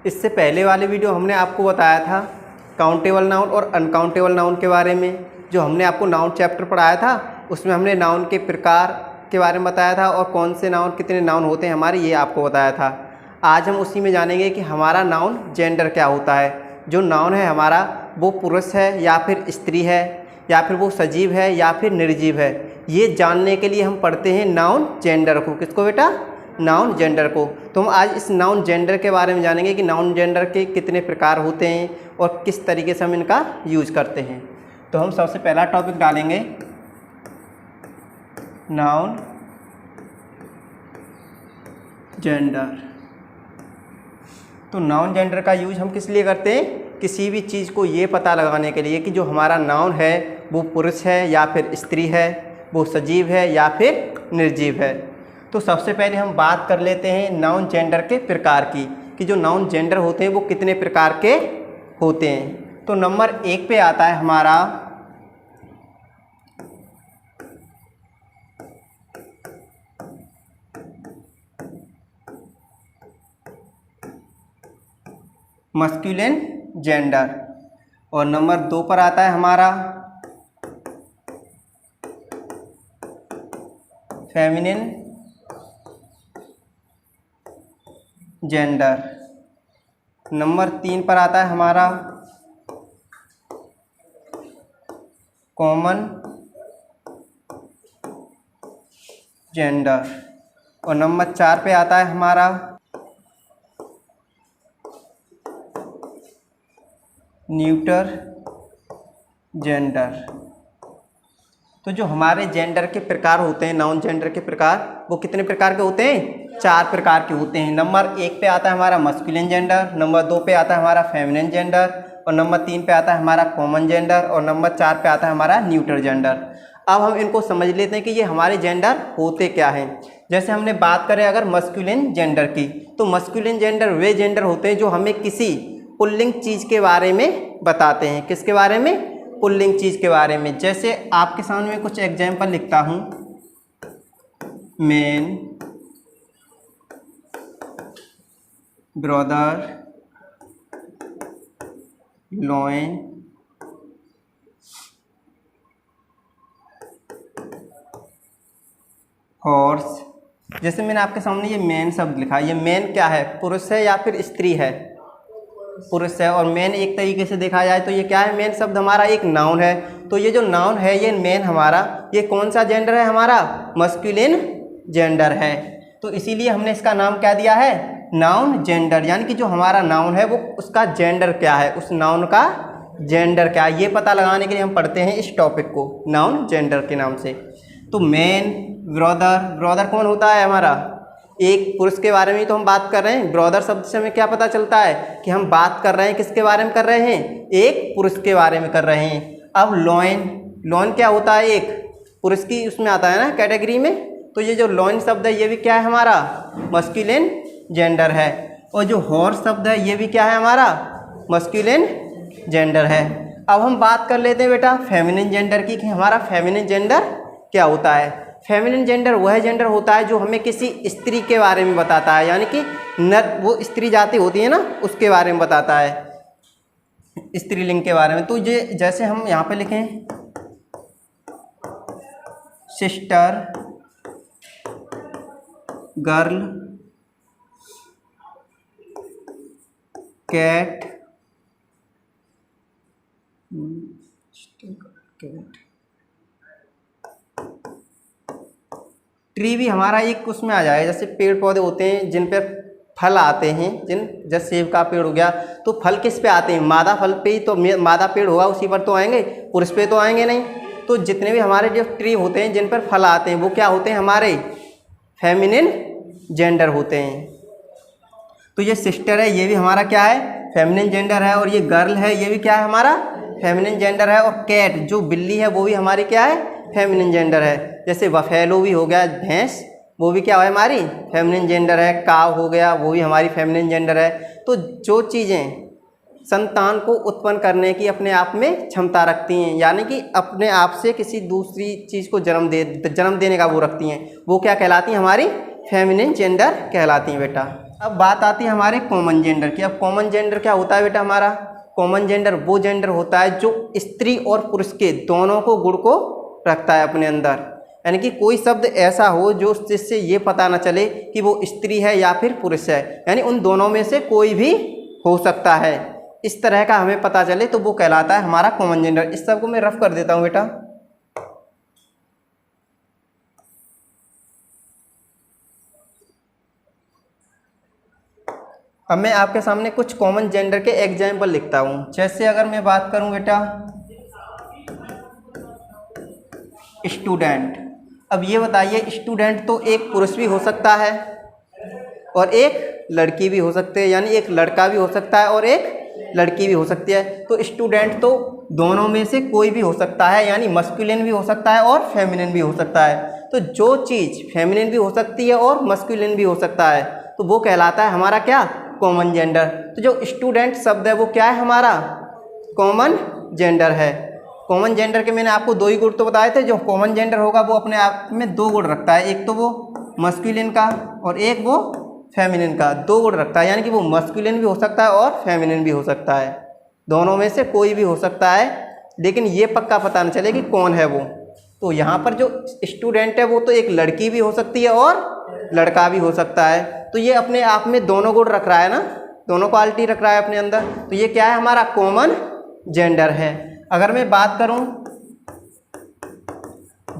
इससे पहले वाले वीडियो हमने आपको बताया था काउंटेबल नाउन और अनकाउंटेबल नाउन के बारे में। जो हमने आपको नाउन चैप्टर पढ़ाया था उसमें हमने नाउन के प्रकार के बारे में बताया था और कौन से नाउन कितने नाउन होते हैं हमारे, ये आपको बताया था। आज हम उसी में जानेंगे कि हमारा नाउन जेंडर क्या होता है। जो नाउन है हमारा वो पुरुष है या फिर स्त्री है, या फिर वो सजीव है या फिर निर्जीव है। ये जानने के लिए हम पढ़ते हैं नाउन जेंडर को। किसको बेटा? नाउन जेंडर को। तो हम आज इस नाउन जेंडर के बारे में जानेंगे कि नाउन जेंडर के कितने प्रकार होते हैं और किस तरीके से हम इनका यूज करते हैं। तो हम सबसे पहला टॉपिक डालेंगे नाउन जेंडर। तो नाउन जेंडर का यूज हम किस लिए करते हैं? किसी भी चीज़ को ये पता लगाने के लिए कि जो हमारा नाउन है वो पुरुष है या फिर स्त्री है, वो सजीव है या फिर निर्जीव है। तो सबसे पहले हम बात कर लेते हैं नाउन जेंडर के प्रकार की, कि जो नाउन जेंडर होते हैं वो कितने प्रकार के होते हैं। तो नंबर 1 पे आता है हमारा मस्कुलिन जेंडर, और नंबर 2 पर आता है हमारा फेमिनिन जेंडर। नंबर 3 पर आता है हमारा कॉमन जेंडर, और नंबर 4 पे आता है हमारा न्यूटर जेंडर। तो जो हमारे जेंडर के प्रकार होते हैं, नाउन जेंडर के प्रकार, वो कितने प्रकार के होते हैं? 4 प्रकार के होते हैं। नंबर 1 पे आता है हमारा मस्कुलिन जेंडर, नंबर 2 पे आता है हमारा फेमिनिन जेंडर, और नंबर 3 पे आता है हमारा कॉमन जेंडर, और नंबर 4 पे आता है हमारा न्यूटर जेंडर। अब हम इनको समझ लेते हैं कि ये हमारे जेंडर होते क्या हैं। जैसे हमने बात करें अगर मस्कुलिन जेंडर की, तो मस्कुलिन जेंडर वे जेंडर होते हैं जो हमें किसी पुल्लिंग चीज़ के बारे में बताते हैं। किसके बारे में? पुल्लिंग चीज़ के बारे में। जैसे आपके सामने में कुछ एग्जाम्पल लिखता हूँ, मैन, ब्रदर, लॉयन, हॉर्स। जैसे मैंने आपके सामने ये मैन शब्द लिखा, ये मैन क्या है? पुरुष है या फिर स्त्री है? पुरुष है। और मैन एक तरीके से देखा जाए तो ये क्या है? मैन शब्द हमारा एक नाउन है। तो ये जो नाउन है ये मैन हमारा, ये कौन सा जेंडर है हमारा? मस्कुलिन जेंडर है। तो इसीलिए हमने इसका नाम क्या दिया है? Noun gender. यानी कि जो हमारा नाउन है वो उसका जेंडर क्या है, उस नाउन का जेंडर क्या है, ये पता लगाने के लिए हम पढ़ते हैं इस टॉपिक को नाउन जेंडर के नाम से। तो मैन, ब्रदर, ब्रदर कौन होता है हमारा? एक पुरुष के बारे में तो हम बात कर रहे हैं। ब्रदर शब्द से हमें क्या पता चलता है कि हम बात कर रहे हैं किसके बारे में कर रहे हैं? एक पुरुष के बारे में कर रहे हैं। अब लॉयन, लॉयन क्या होता है? एक पुरुष की उसमें आता है ना कैटेगरी में। तो ये जो लॉयन शब्द है ये भी क्या है हमारा? मस्कुलिन जेंडर है। और जो हॉर्स शब्द है ये भी क्या है हमारा? मस्कुलिन जेंडर है। अब हम बात कर लेते हैं बेटा फेमिनिन जेंडर की, कि हमारा फेमिनिन जेंडर क्या होता है। फेमिनिन जेंडर वह जेंडर होता है जो हमें किसी स्त्री के बारे में बताता है, यानी कि नर, वो स्त्री जाति होती है ना, उसके बारे में बताता है, स्त्रीलिंग के बारे में। तो ये जैसे हम यहाँ पे लिखें सिस्टर, गर्ल, कैट, ट्री भी हमारा एक उसमें आ जाएगा। जैसे पेड़ पौधे होते हैं जिन पर फल आते हैं, जैसे सेब का पेड़ हो गया, तो फल किस पे आते हैं? मादा फल पे ही तो मादा पेड़ होगा उसी पर तो आएंगे, पुरुष पे तो आएंगे नहीं। तो जितने भी हमारे जो ट्री होते हैं जिन पर फल आते हैं वो क्या होते हैं? हमारे फेमिनिन जेंडर होते हैं। तो ये सिस्टर है, ये भी हमारा क्या है? फेमिनिन जेंडर है। और ये गर्ल है, ये भी क्या है हमारा? फेमिनिन जेंडर है। और कैट जो बिल्ली है वो भी हमारी क्या है? फेमिनिन जेंडर है। जैसे बफेलो भी हो गया, भैंस, वो भी क्या है हमारी? फेमिनिन जेंडर है। काव हो गया, वो भी हमारी फेमिनिन जेंडर है। तो जो चीज़ें संतान को उत्पन्न करने की अपने आप में क्षमता रखती हैं, यानी कि अपने आप से किसी दूसरी चीज़ को जन्म देने का वो रखती हैं, वो क्या कहलाती हैं? हमारी फेमिनिन जेंडर कहलाती हैं बेटा। अब बात आती है हमारे कॉमन जेंडर की। अब कॉमन जेंडर क्या होता है बेटा हमारा? कॉमन जेंडर वो जेंडर होता है जो स्त्री और पुरुष के दोनों को गुण को रखता है अपने अंदर। यानी कि कोई शब्द ऐसा हो जो जिससे ये पता ना चले कि वो स्त्री है या फिर पुरुष है, यानी उन दोनों में से कोई भी हो सकता है, इस तरह का हमें पता चले तो वो कहलाता है हमारा कॉमन जेंडर। इस सब को मैं रफ कर देता हूँ बेटा। अब मैं आपके सामने कुछ कॉमन जेंडर के एग्जाम्पल लिखता हूँ। जैसे अगर मैं बात करूँ बेटा स्टूडेंट। अब ये बताइए, स्टूडेंट तो एक पुरुष भी हो सकता है और एक लड़की भी हो सकती है, यानी एक लड़का भी हो सकता है और एक लड़की भी हो सकती है। तो स्टूडेंट तो दोनों में से कोई भी हो सकता है, यानी मस्कुलिन भी हो सकता है और फेमिनिन भी हो सकता है। तो जो चीज़ फेमिनिन भी हो सकती है और मस्कुलिन भी हो सकता है तो वो कहलाता है हमारा क्या? Common gender. तो जो स्टूडेंट शब्द है वो क्या है? हमारा कॉमन जेंडर है। कॉमन जेंडर के मैंने आपको 2 ही गुण तो बताए थे। जो कॉमन जेंडर होगा वो अपने आप में 2 गुण रखता है, एक तो वो मस्कुलिन का और एक वो फेमिनिन का। 2 गुण रखता है, यानी कि वो मस्कुलिन भी हो सकता है और फेमिनिन भी हो सकता है, दोनों में से कोई भी हो सकता है, लेकिन ये पक्का पता न चले कि कौन है वो। तो यहाँ पर जो स्टूडेंट है वो तो एक लड़की भी हो सकती है और लड़का भी हो सकता है। तो ये अपने आप में दोनों गुण रख रहा है ना, दोनों क्वालिटी रख रहा है अपने अंदर। तो ये क्या है? हमारा कॉमन जेंडर है। अगर मैं बात करूं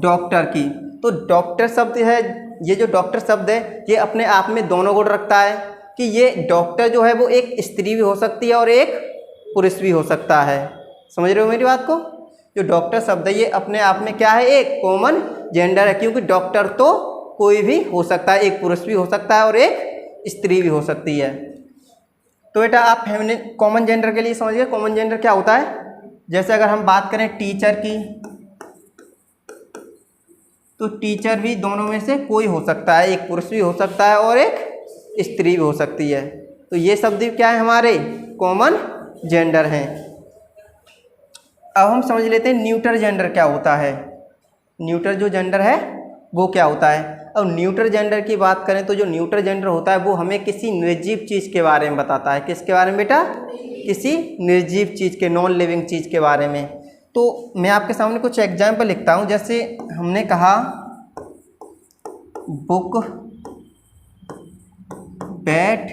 डॉक्टर की, तो डॉक्टर शब्द है, ये जो डॉक्टर शब्द है ये अपने आप में दोनों गुण रखता है कि ये डॉक्टर जो है वो एक स्त्री भी हो सकती है और एक पुरुष भी हो सकता है। समझ रहे हो मेरी बात को? जो डॉक्टर शब्द है ये अपने आप में क्या है? एक कॉमन जेंडर है, क्योंकि डॉक्टर तो कोई भी हो सकता है, एक पुरुष भी हो सकता है और एक स्त्री भी हो सकती है। तो बेटा आप फेमिनिन कॉमन जेंडर के लिए समझ गए कॉमन जेंडर क्या होता है। जैसे अगर हम बात करें टीचर की, तो टीचर भी दोनों में से कोई हो सकता है, एक पुरुष भी हो सकता है और एक स्त्री भी हो सकती है। तो ये शब्द क्या है? हमारे कॉमन जेंडर हैं। अब हम समझ लेते हैं न्यूट्रल जेंडर क्या होता है। न्यूट्रल जो जेंडर है वो क्या होता है। अब न्यूट्रल जेंडर की बात करें तो जो न्यूट्रल जेंडर होता है वो हमें किसी निर्जीव चीज़ के बारे में बताता है। किसके बारे में बेटा? किसी निर्जीव चीज़ के, नॉन लिविंग चीज़ के बारे में। तो मैं आपके सामने कुछ एग्जाम्पल लिखता हूँ। जैसे हमने कहा book, bat,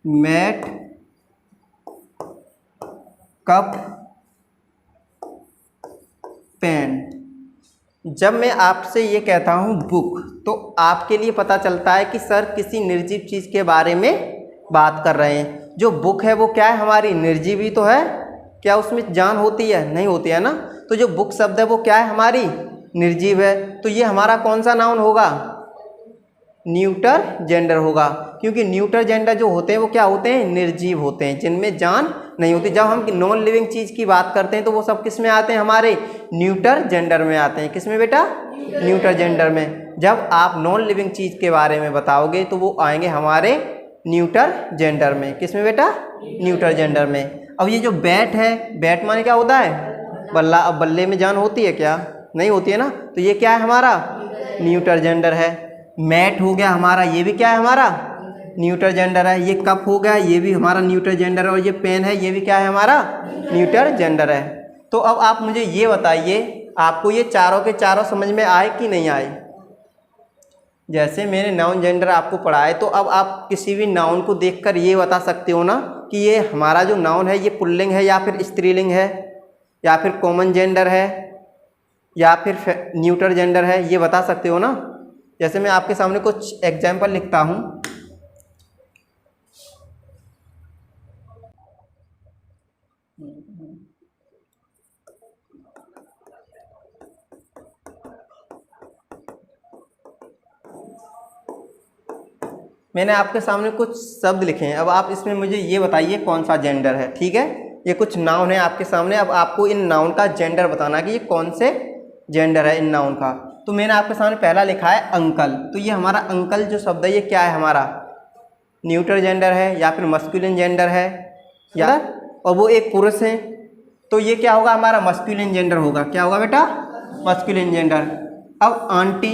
mat, cup, pen. जब मैं आपसे ये कहता हूँ बुक, तो आपके लिए पता चलता है कि सर किसी निर्जीव चीज़ के बारे में बात कर रहे हैं। जो बुक है वो क्या है? हमारी निर्जीव ही तो है। क्या उसमें जान होती है? नहीं होती है ना। तो जो बुक शब्द है वो क्या है? हमारी निर्जीव है। तो ये हमारा कौन सा नाउन होगा? न्यूट्रल जेंडर होगा, क्योंकि न्यूट्रल जेंडर जो होते हैं वो क्या होते हैं? निर्जीव होते हैं, जिनमें जान नहीं होती। जब हम नॉन लिविंग चीज़ की बात करते हैं तो वो सब किस में आते हैं? हमारे न्यूट्रल जेंडर में आते हैं। किस में बेटा? न्यूट्रल जेंडर में। जब आप नॉन लिविंग चीज़ के बारे में बताओगे तो वो आएंगे हमारे न्यूट्रल जेंडर में। किस में बेटा? न्यूट्रल जेंडर में। अब ये जो बैट है, बैट माने क्या होता है? बल्ला। अब बल्ले में जान होती है क्या? नहीं होती है ना। तो ये क्या है? हमारा न्यूट्रल जेंडर है। मैट हो गया हमारा, ये भी क्या है? हमारा न्यूट्रल जेंडर है। ये कप हो गया, ये भी हमारा न्यूट्रल जेंडर है। और ये पेन है, ये भी क्या है? हमारा न्यूट्रल जेंडर है। तो अब आप मुझे ये बताइए, आपको ये चारों के चारों समझ में आए कि नहीं आए? जैसे मैंने नाउन जेंडर आपको पढ़ाए, तो अब आप किसी भी नाउन को देखकर ये बता सकते हो ना कि ये हमारा जो नाउन है ये पुल्लिंग है या फिर स्त्रीलिंग है, या फिर कॉमन जेंडर है, या फिर न्यूट्रल जेंडर है। ये बता सकते हो ना। जैसे मैं आपके सामने कुछ एग्जाम्पल लिखता हूँ। मैंने आपके सामने कुछ शब्द लिखे हैं। अब आप इसमें मुझे ये बताइए कौन सा जेंडर है। ठीक है, ये कुछ नाउन है आपके सामने। अब आपको इन नाउन का जेंडर बताना कि ये कौन से जेंडर है इन नाउन का। तो मैंने आपके सामने पहला लिखा है अंकल। तो ये हमारा अंकल जो शब्द है ये क्या है? हमारा न्यूट्रल जेंडर है या फिर मस्कुलिन जेंडर है, या और वो एक पुरुष है। तो ये क्या होगा? हमारा मस्कुलिन जेंडर होगा। क्या होगा बेटा? Masculine gender. अब आंटी,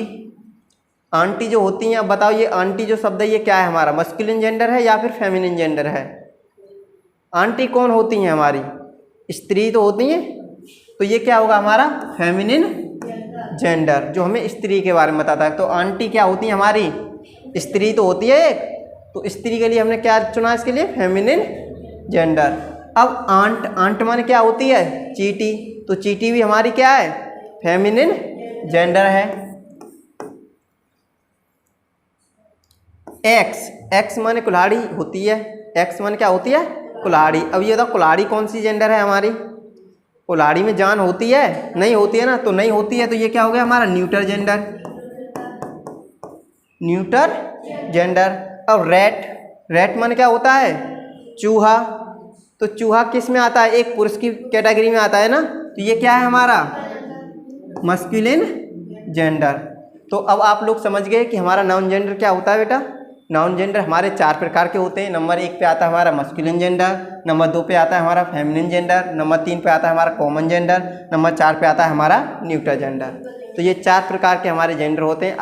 आंटी जो होती हैं, अब बताओ ये आंटी जो शब्द है ये क्या है हमारा, मस्कुलिन जेंडर है या फिर फेमिनिन जेंडर है? आंटी कौन होती हैं हमारी? स्त्री तो होती हैं, तो ये क्या होगा हमारा फेमिनिन जेंडर, जो हमें स्त्री के बारे में बताता है। तो आंटी क्या होती है हमारी? स्त्री तो होती है एक, तो स्त्री के लिए हमने क्या चुना इसके लिए? Feminine gender. अब आंट, आंट माने क्या होती है? चीटी, तो चीटी भी हमारी क्या है? फेमिनिन जेंडर है। एक्स, एक्स माने कुल्हाड़ी होती है, एक्स माने क्या होती है? कुल्हाड़ी। अब ये बताओ कुल्हाड़ी कौन सी जेंडर है हमारी? कुल्हाड़ी में जान होती है? नहीं होती है ना, तो नहीं होती है तो ये क्या हो गया हमारा? Neuter gender, neuter gender. अब रैट, रैट माने क्या होता है? चूहा, तो चूहा किस में आता है? एक पुरुष की कैटेगरी में आता है ना, तो ये क्या है हमारा? Masculine gender. तो अब आप लोग समझ गए कि हमारा नाउन जेंडर क्या होता है बेटा। नाउन जेंडर हमारे 4 प्रकार के होते हैं। नंबर 1 पे आता है हमारा मस्कुलिन जेंडर, नंबर 2 पे आता है हमारा फेमिनिन जेंडर, नंबर 3 पे आता है हमारा कॉमन जेंडर, नंबर 4 पे आता है हमारा न्यूट्रल जेंडर। तो ये 4 प्रकार के हमारे जेंडर होते हैं।